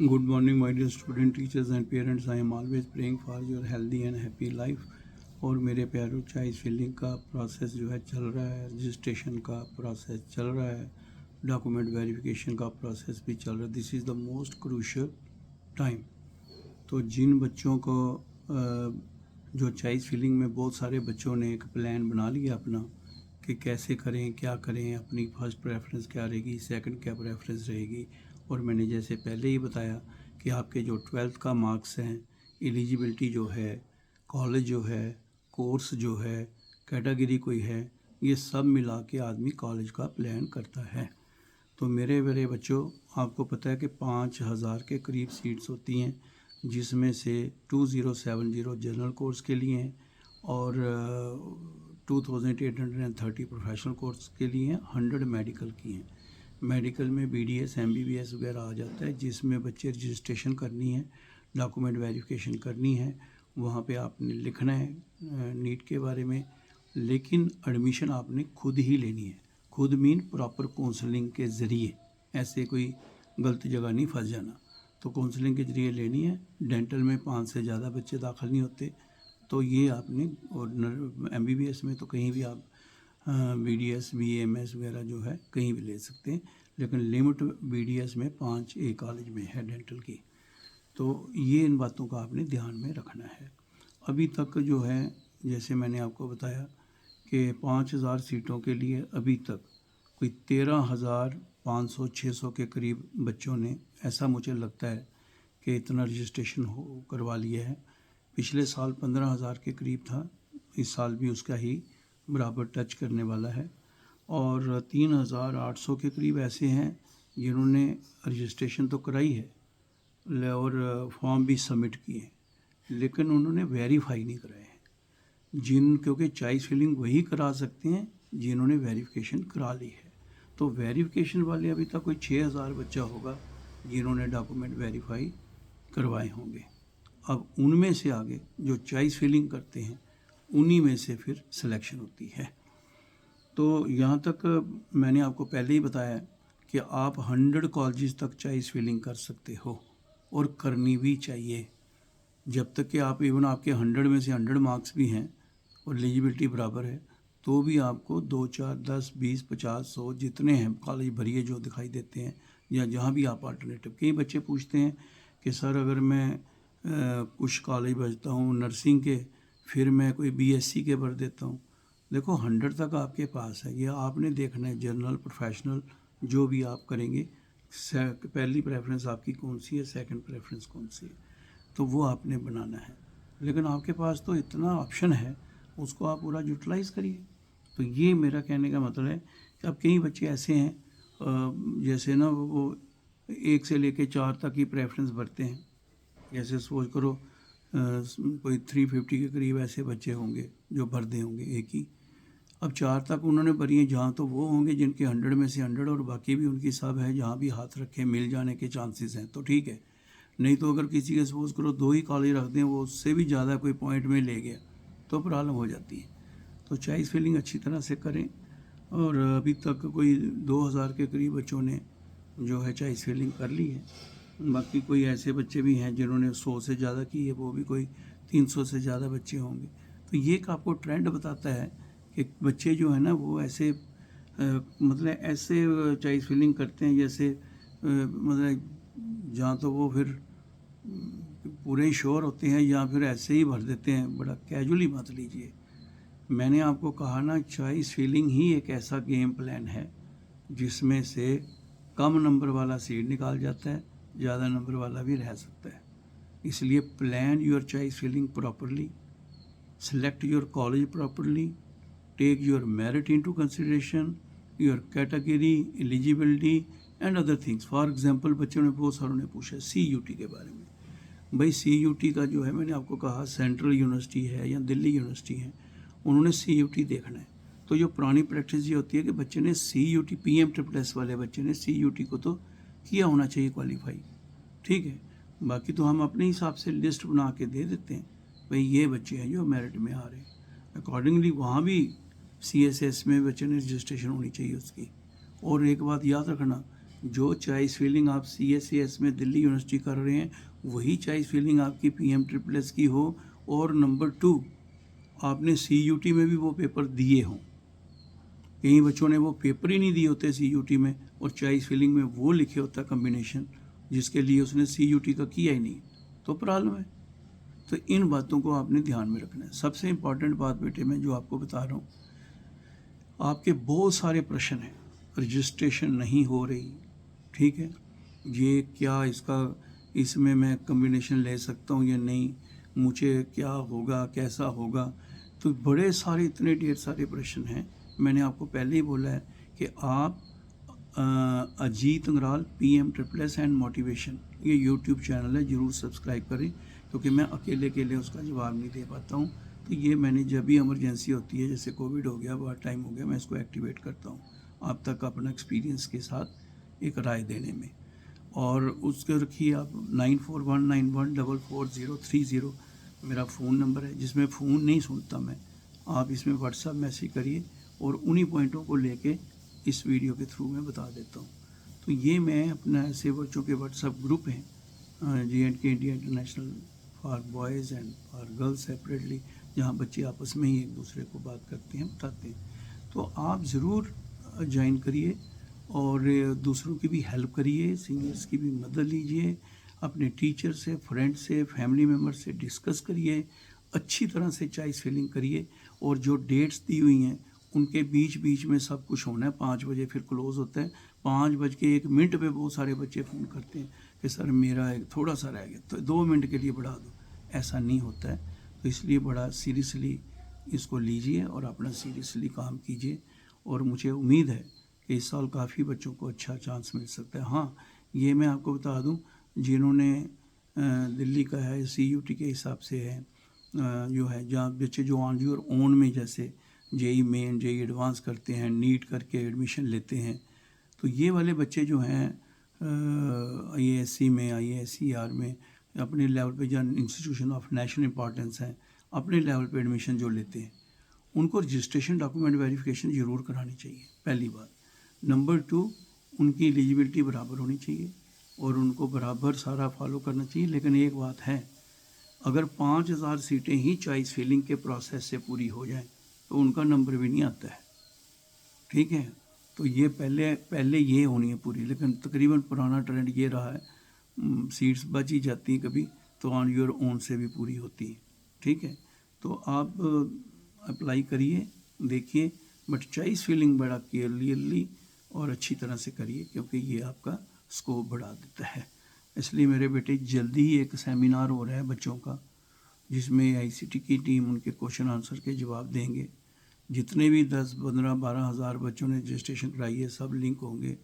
Good morning, my dear student, teachers and parents. I am always praying for your healthy and happy life. और मेरे प्यारों, choice filling का process जो है चल रहा है, रजिस्ट्रेशन का प्रोसेस चल रहा है, डॉक्यूमेंट वेरिफिकेशन का प्रोसेस भी चल रहा है. This is the most crucial time. तो जिन बच्चों को जो चॉइस फिलिंग में बहुत सारे बच्चों ने एक प्लान बना लिया अपना कि कैसे करें, क्या करें, अपनी फर्स्ट प्रेफरेंस क्या रहेगी, सेकंड क्या प्रेफरेंस रहेगी. और मैंने जैसे पहले ही बताया कि आपके जो 12th का मार्क्स हैं, एलिजिबिलिटी जो है, कॉलेज जो है, कोर्स जो है, कैटेगरी कोई है, ये सब मिला के आदमी कॉलेज का प्लान करता है. तो मेरे बच्चों, आपको पता है कि 5000 के करीब सीट्स होती हैं, जिसमें से 2070 जनरल कोर्स के लिए हैं और 2830 प्रोफेशनल कोर्स के लिए हैं, 100 मेडिकल की हैं. मेडिकल में BDS MBBS वगैरह आ जाता है, जिसमें बच्चे रजिस्ट्रेशन करनी है, डॉक्यूमेंट वेरिफिकेशन करनी है, वहाँ पे आपने लिखना है नीट के बारे में. लेकिन एडमिशन आपने खुद ही लेनी है. खुद मीन प्रॉपर काउंसलिंग के ज़रिए, ऐसे कोई गलत जगह नहीं फंस जाना. तो काउंसलिंग के ज़रिए लेनी है. डेंटल में 5 से ज़्यादा बच्चे दाखिल नहीं होते, तो ये आपने, और MBBS में तो कहीं भी आप BDS BAMS वगैरह जो है कहीं भी ले सकते हैं, लेकिन लिमिट BDS में 5 एक कॉलेज में है डेंटल की. तो ये इन बातों का आपने ध्यान में रखना है. अभी तक जो है, जैसे मैंने आपको बताया कि 5000 सीटों के लिए अभी तक कोई 13,500-600 के करीब बच्चों ने, ऐसा मुझे लगता है कि इतना रजिस्ट्रेशन करवा लिया है. पिछले साल 15,000 के करीब था, इस साल भी उसका ही बराबर टच करने वाला है. और 3800 के करीब ऐसे हैं जिन्होंने रजिस्ट्रेशन तो कराई है और फॉर्म भी सबमिट किए, लेकिन उन्होंने वेरीफाई नहीं कराए हैं. क्योंकि चॉइस फिलिंग वही करा सकते हैं जिन्होंने वेरिफिकेशन करा ली है. तो वेरिफिकेशन वाले अभी तक कोई 6000 बच्चा होगा जिन्होंने डॉक्यूमेंट वेरीफाई करवाए होंगे. अब उनमें से आगे जो चॉइस फिलिंग करते हैं, उन्हीं में से फिर सिलेक्शन होती है. तो यहाँ तक मैंने आपको पहले ही बताया कि आप 100 कॉलेजेस तक चॉइस फिलिंग कर सकते हो, और करनी भी चाहिए. जब तक कि आप इवन आपके 100 में से 100 मार्क्स भी हैं और एलिजिबिलिटी बराबर है, तो भी आपको 2 4 10 20 50 100 जितने हैं कॉलेज भरिए जो दिखाई देते हैं, या जहाँ भी आप अल्टरनेटिव. कई बच्चे पूछते हैं कि सर अगर मैं कुछ कॉलेज बचता हूँ नर्सिंग के, फिर मैं कोई BSc के भर देता हूँ. देखो 100 तक आपके पास है, ये आपने देखना है जनरल प्रोफेशनल जो भी आप करेंगे, पहली प्रेफरेंस आपकी कौन सी है, सेकंड प्रेफरेंस कौन सी है, तो वो आपने बनाना है. लेकिन आपके पास तो इतना ऑप्शन है, उसको आप पूरा यूटिलाइज़ करिए. तो ये मेरा कहने का मतलब है कि अब कई बच्चे ऐसे हैं जैसे ना वो 1 से लेके 4 तक ही प्रेफरेंस भरते हैं. जैसे सोच करो कोई 350 के करीब ऐसे बच्चे होंगे जो भर दे होंगे एक ही. अब 4 तक उन्होंने भरी हैं, जहाँ तो वो होंगे जिनके 100 में से 100 और बाकी भी उनकी सब है, जहाँ भी हाथ रखे मिल जाने के चांसेस हैं, तो ठीक है. नहीं तो अगर किसी के सपोज करो 2 ही कॉलेज रख दें, वो उससे भी ज़्यादा कोई पॉइंट में ले गया, तो प्रॉब्लम हो जाती है. तो चॉइस फिलिंग अच्छी तरह से करें. और अभी तक कोई 2000 के करीब बच्चों ने जो है चॉइस फिलिंग कर ली है. बाकी कोई ऐसे बच्चे भी हैं जिन्होंने 100 से ज़्यादा की है, वो भी कोई 300 से ज़्यादा बच्चे होंगे. तो ये एक आपको ट्रेंड बताता है कि बच्चे जो है ना वो ऐसे मतलब ऐसे चॉइस फिलिंग करते हैं जैसे मतलब जहाँ तो वो फिर पूरे ही श्योर होते हैं, या फिर ऐसे ही भर देते हैं. बड़ा कैजुअली मत लीजिए. मैंने आपको कहा ना, चॉइस फिलिंग ही एक ऐसा गेम प्लान है जिसमें से कम नंबर वाला सीट निकाल जाता है, ज़्यादा नंबर वाला भी रह सकता है. इसलिए plan your choice filling properly, select your college properly, take your merit into consideration, your category, eligibility and other things. For example बच्चों ने बहुत सारों ने पूछा CUT के बारे में. भाई CUT का जो है, मैंने आपको कहा सेंट्रल यूनिवर्सिटी है या दिल्ली यूनिवर्सिटी है, उन्होंने CUT देखना है. तो जो पुरानी प्रैक्टिस ये होती है कि बच्चे ने CUT PM-SSS वाले बच्चे ने CUT को तो किया होना चाहिए क्वालिफाई, ठीक है. बाकी तो हम अपने हिसाब से लिस्ट बना के दे देते हैं, भाई ये बच्चे हैं जो मेरिट में आ रहे हैं. अकॉर्डिंगली वहाँ भी CSS में बच्चे ने रजिस्ट्रेशन होनी चाहिए उसकी. और एक बात याद रखना जो चॉइस फिलिंग आप CSCS में दिल्ली यूनिवर्सिटी कर रहे हैं वही चॉइस फिलिंग आपकी PM-SSS की हो। और नंबर 2, आपने CUT में भी वो पेपर दिए हों। कई बच्चों ने वो पेपर ही नहीं दिए होते CUT में, और चॉइस फिलिंग में वो लिखे होता कम्बिनेशन जिसके लिए उसने CUT का किया ही नहीं, तो प्रॉब्लम है। तो इन बातों को आपने ध्यान में रखना है। सबसे इम्पॉर्टेंट बात बेटे मैं जो आपको बता रहा हूँ, आपके बहुत सारे प्रश्न हैं, रजिस्ट्रेशन नहीं हो रही, ठीक है, ये क्या इसमें मैं कम्बिनेशन ले सकता हूँ या नहीं, मुझे क्या होगा, कैसा होगा, तो बड़े सारे इतने ढेर सारे प्रश्न हैं। मैंने आपको पहले ही बोला है कि आप Ajit Angral PM-SSS and motivation, ये YouTube चैनल है, ज़रूर सब्सक्राइब करें, क्योंकि मैं अकेले उसका जवाब नहीं दे पाता हूँ। तो ये मैंने जब भी इमरजेंसी होती है, जैसे कोविड हो गया, बहुत टाइम हो गया, मैं इसको एक्टिवेट करता हूँ आप तक अपना एक्सपीरियंस के साथ एक राय देने में। और उसके रखिए आप 9419144030 मेरा फ़ोन नंबर है, जिसमें फ़ोन नहीं सुनता मैं, आप इसमें व्हाट्सएप मैसेज करिए और उन्हीं पॉइंटों को लेके इस वीडियो के थ्रू मैं बता देता हूँ। तो ये मैं अपना ऐसे बच्चों के व्हाट्सएप ग्रुप हैं, J&K India international for boys and for girls separately, जहाँ बच्चे आपस में ही एक दूसरे को बात करते हैं, बताते हैं। तो आप ज़रूर ज्वाइन करिए और दूसरों की भी हेल्प करिए, सीनियर्स की भी मदद लीजिए, अपने टीचर से, फ्रेंड से, फैमिली मेम्बर से डिस्कस करिए, अच्छी तरह से चॉइस फिलिंग करिए। और जो डेट्स दी हुई हैं उनके बीच में सब कुछ होना है। 5 बजे फिर क्लोज़ होता है, 5:01 पे बहुत सारे बच्चे फ़ोन करते हैं कि सर मेरा एक थोड़ा सा रह गया, तो 2 मिनट के लिए बढ़ा दो। ऐसा नहीं होता है, तो इसलिए बड़ा सीरियसली इसको लीजिए और अपना सीरियसली काम कीजिए। और मुझे उम्मीद है कि इस साल काफ़ी बच्चों को अच्छा चांस मिल सकता है। हाँ, ये मैं आपको बता दूं, जिन्होंने दिल्ली का है CUT के हिसाब से है, जो है जहाँ बच्चे जो ऑन योर ओन में जैसे JEE मेन, JEE एडवांस करते हैं, नीट करके एडमिशन लेते हैं, तो ये वाले बच्चे जो हैं IASC में, IASER में अपने लेवल पे, जहाँ इंस्टीट्यूशन ऑफ नेशनल इंपॉर्टेंस हैं, अपने लेवल पे एडमिशन जो लेते हैं, उनको रजिस्ट्रेशन डॉक्यूमेंट वेरिफिकेशन ज़रूर करानी चाहिए, पहली बात। नंबर 2, उनकी एलिजिबिलिटी बराबर होनी चाहिए और उनको बराबर सारा फॉलो करना चाहिए। लेकिन एक बात है, अगर 5000 सीटें ही चॉइस फिलिंग के प्रोसेस से पूरी हो जाएं तो उनका नंबर भी नहीं आता है, ठीक है। तो ये पहले ये होनी है पूरी, लेकिन तकरीबन पुराना ट्रेंड ये रहा है, सीट्स बच ही जाती हैं कभी, तो ऑन योर ओन से भी पूरी होती है, ठीक है। तो आप अप्लाई करिए, देखिए, बट चॉइस फिलिंग बड़ा क्लियरली और अच्छी तरह से करिए, क्योंकि ये आपका स्कोप बढ़ा देता है। इसलिए मेरे बेटे जल्दी ही एक सेमिनार हो रहा है बच्चों का, जिसमें ICT की टीम उनके क्वेश्चन आंसर के जवाब देंगे। जितने भी 10, 15, 12 हज़ार बच्चों ने रजिस्ट्रेशन कराई है, सब लिंक होंगे।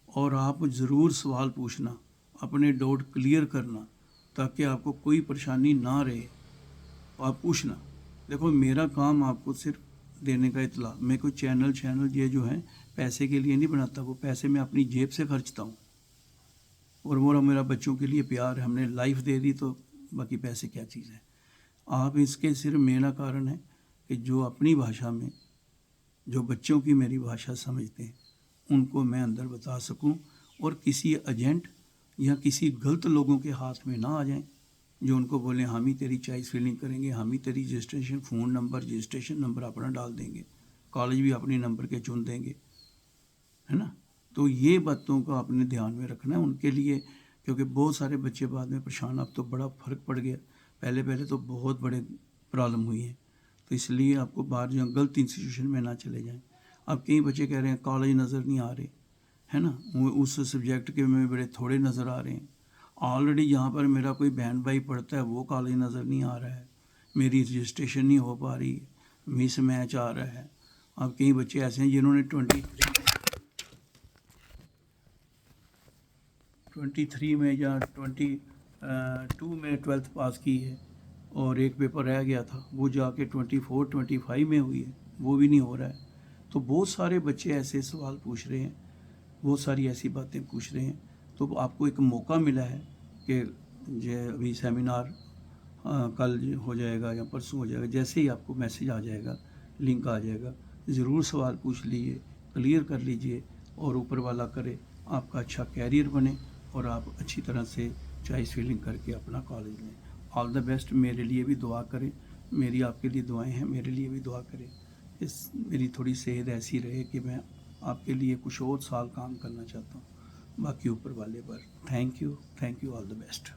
और आप ज़रूर सवाल पूछना, अपने डाउट क्लियर करना, ताकि आपको कोई परेशानी ना रहे। आप पूछना। देखो, मेरा काम आपको सिर्फ देने का इतला, मैं कोई चैनल ये जो है पैसे के लिए नहीं बनाता, वो पैसे मैं अपनी जेब से खर्चता हूँ। और वो मेरा बच्चों के लिए प्यार है, हमने लाइफ दे दी, तो बाकी पैसे क्या चीज़ है। आप इसके सिर्फ मेरा कारण है कि जो अपनी भाषा में, जो बच्चों की मेरी भाषा समझते हैं, उनको मैं अंदर बता सकूं, और किसी एजेंट या किसी गलत लोगों के हाथ में ना आ जाएं, जो उनको बोलें हम ही तेरी चॉइस फिलिंग करेंगे, हम ही तेरी registration phone number, registration number अपना डाल देंगे, कॉलेज भी अपने नंबर के चुन देंगे, है ना। तो ये बातों को आपने ध्यान में रखना है उनके लिए, क्योंकि बहुत सारे बच्चे बाद में परेशान, अब तो बड़ा फ़र्क पड़ गया, पहले तो बहुत बड़े प्रॉब्लम हुई है। तो इसलिए आपको बाहर जहाँ गलत इंस्टीट्यूशन में ना चले जाएं। अब कई बच्चे कह रहे हैं कॉलेज नज़र नहीं आ रहे, है ना, उस सब्जेक्ट के में बड़े थोड़े नज़र आ रहे हैं। ऑलरेडी जहाँ पर मेरा कोई बहन भाई पढ़ता है वो कॉलेज नज़र नहीं आ रहा है, मेरी रजिस्ट्रेशन नहीं हो पा रही, मिस मैच आ रहा है। अब कई बच्चे ऐसे हैं जिन्होंने 23 में या 22 में 12th पास की है, और एक पेपर रह गया था, वो जाके 24, 25 में हुई है, वो भी नहीं हो रहा है। तो बहुत सारे बच्चे ऐसे सवाल पूछ रहे हैं, बहुत सारी ऐसी बातें पूछ रहे हैं। तो आपको एक मौका मिला है कि जो अभी सेमिनार कल हो जाएगा या परसों हो जाएगा, जैसे ही आपको मैसेज आ जाएगा, लिंक आ जाएगा, ज़रूर सवाल पूछ लीजिए, क्लियर कर लीजिए, और ऊपर वाला करे आपका अच्छा कैरियर बने और आप अच्छी तरह से चॉइस फिलिंग करके अपना कॉलेज लें। All the best. मेरे लिए भी दुआ करें, मेरी आपके लिए दुआएं हैं, मेरे लिए भी दुआ करें। मेरी थोड़ी सेहत ऐसी रहे कि मैं आपके लिए कुछ और साल काम करना चाहता हूँ। बाकी ऊपर वाले पर thank you, all the best.